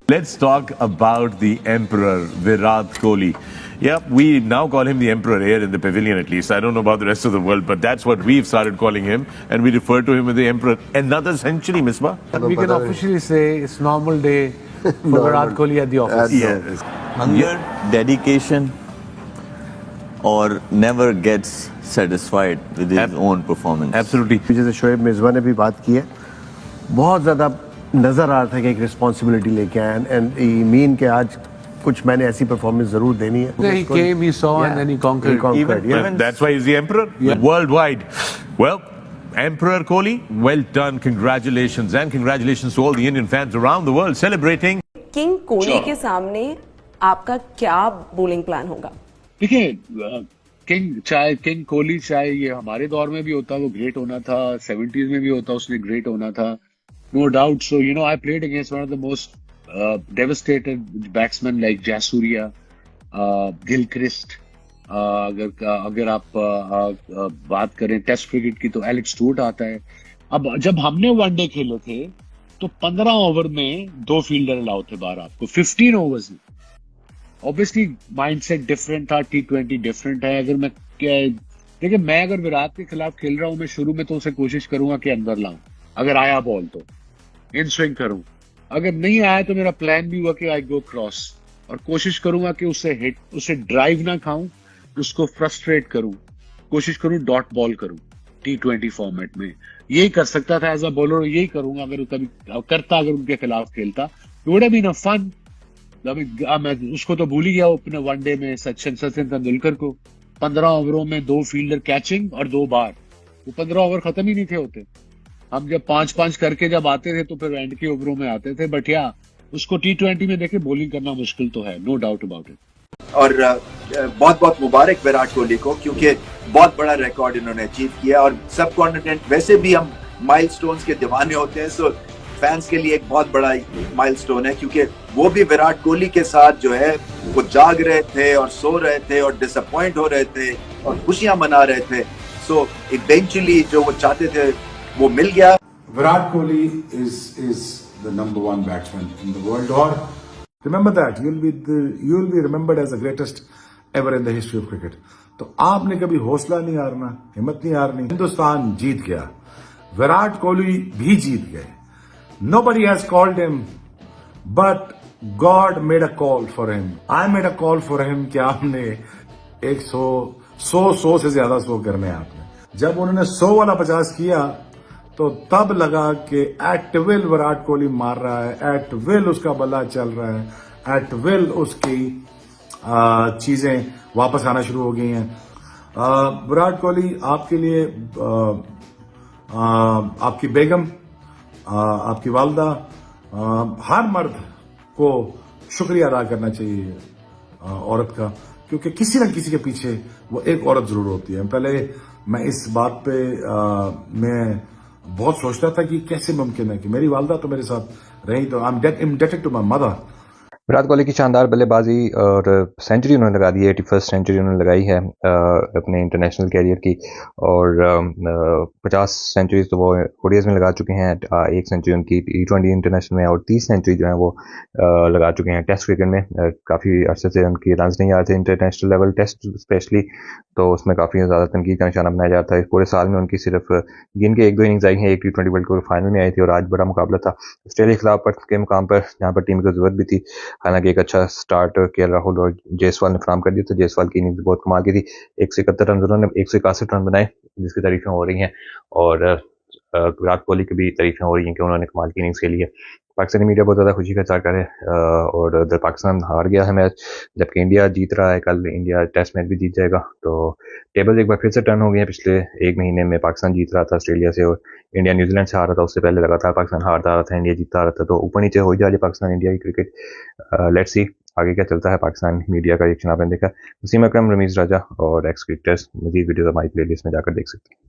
Let's talk about the Emperor, Virat Kohli. Yeah, we now call him the Emperor here in the pavilion at least. I don't know about the rest of the world, but that's what we've started calling him, and we refer to him as the Emperor. Another century, Misbah? We can officially say it's normal day for Virat Kohli at the office. Yes. Hunger, dedication, or never gets satisfied with his own performance. Absolutely. जैसे शोएब मिर्ज़ा ने भी बात की है, बहुत ज़्यादा नज़र आ रहा था कि एक रिस्पॉन्सिबिलिटी लेके आए एंड मीन के आज कुछ मैंने ऐसी परफॉर्मेंस जरूर देनी है. He came, he saw, and then he conquered. Well, that's why he's the Emperor worldwide. Well, Emperor Kohli, well done. Congratulations. And congratulations to all the Indian fans around the world celebrating. King Kohli के सामने आपका क्या bowling plan होगा? देखिए, king Kohli चाहे ये हमारे दौर में भी होता, वो ग्रेट होना था, 70s में भी होता, उसने ग्रेट होना था, no doubt. So you know, I played against one of the most devastated batsmen like Jasuria, Gilchrist. अगर आप बात करें टेस्ट क्रिकेट की तो एलेक्स स्टुअर्ट आता है. अब जब हमने वनडे खेले थे तो 15 ओवर में 2 फील्डर अलाउ थे बाहर आपको, 15 ओवर्स में. ऑब्वियसली माइंडसेट डिफरेंट था, T20 डिफरेंट है. अगर मैं देखिए, मैं अगर विराट के खिलाफ खेल रहा हूं, मैं शुरू में तो उसे कोशिश करूंगा कि अंदर लाऊं, अगर आया बॉल तो इन स्विंग करूं. अगर नहीं आया तो मेरा प्लान भी हुआ कि आई गो क्रॉस, और कोशिश करूंगा कि उसे ड्राइव ना खाऊं, उसको फ्रस्ट्रेट करूं, कोशिश करूं डॉट बॉल करूं. T20 फॉर्मेट में यही कर सकता था एज अ बॉलर, यही करूंगा अगर कभी करता, अगर उनके खिलाफ खेलता. Would have been a fun. मैं उसको तो भूल ही गया अपने वनडे में सचिन तेंदुलकर को. 15 ओवरों में 2 फील्डर कैचिंग और 2 बार. वो 15 ओवर खत्म ही नहीं थे होते. हम जब 5-5 करके जब आते थे तो फिर एंड के ओवरों में आते थे. बट या उसको T20 में देखे बॉलिंग करना मुश्किल तो है, नो डाउट अबाउट इट. और बहुत बहुत मुबारक विराट कोहली को, क्योंकि बहुत बड़ा रिकॉर्ड इन्होंने अचीव किया. और सब कॉन्टिनेंट वैसे भी हम माइलस्टोन्स के दीवाने होते हैं, सो फैंस के लिए एक बहुत बड़ा माइलस्टोन है, क्योंकि वो भी विराट कोहली के साथ जो है वो जाग रहे थे और सो रहे थे और डिसअपॉइंट हो रहे थे और खुशियां मना रहे थे. सो इवेंचुअली जो वो चाहते थे वो मिल गया. Virat Kohli is the number 1 batsman in the world. Or remember that you'll be remembered as the greatest ever in the history of cricket. तो आपने कभी हौसला नहीं हारना, हिम्मत नहीं हारनी. हिंदुस्तान जीत गया, विराट कोहली भी जीत गए. Nobody has called him, but God made a call for him. I made a call for him कि आपने 100 से ज्यादा 100 करने हैं आपने. जब उन्होंने 100 वाला 50 किया तो तब लगा कि एट विल विराट कोहली मार रहा है, एट विल उसका बल्ला चल रहा है, एट विल उसकी चीजें वापस आना शुरू हो गई हैं. विराट कोहली आपके लिए आपकी बेगम, आपकी वालदा, हर मर्द को शुक्रिया अदा करना चाहिए औरत का, क्योंकि किसी न किसी के पीछे वो एक औरत जरूर होती है. पहले मैं इस बात पे मैं बहुत सोचता था कि कैसे मुमकिन है कि मेरी वालदा तो मेरे साथ रही, तो I am indebted to my mother. Virat Kohli की शानदार बल्लेबाजी और सेंचुरी उन्होंने लगा दी है, 81st सेंचुरी उन्होंने लगाई है अपने इंटरनेशनल कैरियर की. और 50 सेंचुरीज तो वो ओडीआईज में लगा चुके हैं. 1 सेंचुरी उनकी T20 इंटरनेशनल में, और 30 सेंचुरी जो है वो लगा चुके हैं टेस्ट क्रिकेट में. काफ़ी अरसे से उनकी रन्स नहीं आ रहे थे इंटरनेशनल लेवल, टेस्ट स्पेशली, तो उसमें काफ़ी ज़्यादा तनकीद का निशाना बनाया जाता है. पूरे साल में उनकी सिर्फ गिन के 1-2 इनिंग्स आई हैं. एक T20 वर्ल्ड कप फाइनल में आई थी और आज बड़ा मुकाबला था ऑस्ट्रेलिया के खिलाफ के मुकाम पर, जहाँ पर टीम की जरूरत भी थी. हालांकि एक अच्छा स्टार्ट के राहुल और जायसवाल ने फराहम कर दिया था. जायसवाल की इनिंग्स बहुत कमाल की थी, 171 रन उन्होंने 161 रन बनाए, जिसकी तारीफें हो रही हैं. और विराट कोहली की भी तारीफें हो रही हैं कि उन्होंने कमाल की इनिंग्स खेली है. पाकिस्तानी मीडिया बहुत ज़्यादा खुशी का इज़हार कर है और उधर पाकिस्तान हार गया है मैच, जबकि इंडिया जीत रहा है. कल इंडिया टेस्ट मैच भी जीत जाएगा. तो टेबल एक बार फिर से टर्न हो गए हैं. पिछले 1 महीने में पाकिस्तान जीत रहा था ऑस्ट्रेलिया से, और इंडिया न्यूजीलैंड से हारा था. उससे पहले लगातार पाकिस्तान हारता रहा था, इंडिया जीतता रहा था. तो ऊपर नीचे हो ही जा रही पाकिस्तान इंडिया की क्रिकेट. लेट्स सी आगे क्या चलता है. पाकिस्तान मीडिया का रिएक्शन आपने देखा. वसीम अकरम, रमीज राजा और एक्स क्रिकेटर्स, मजीद वीडियो हमारी प्लेलिस्ट में जाकर देख सकते हैं.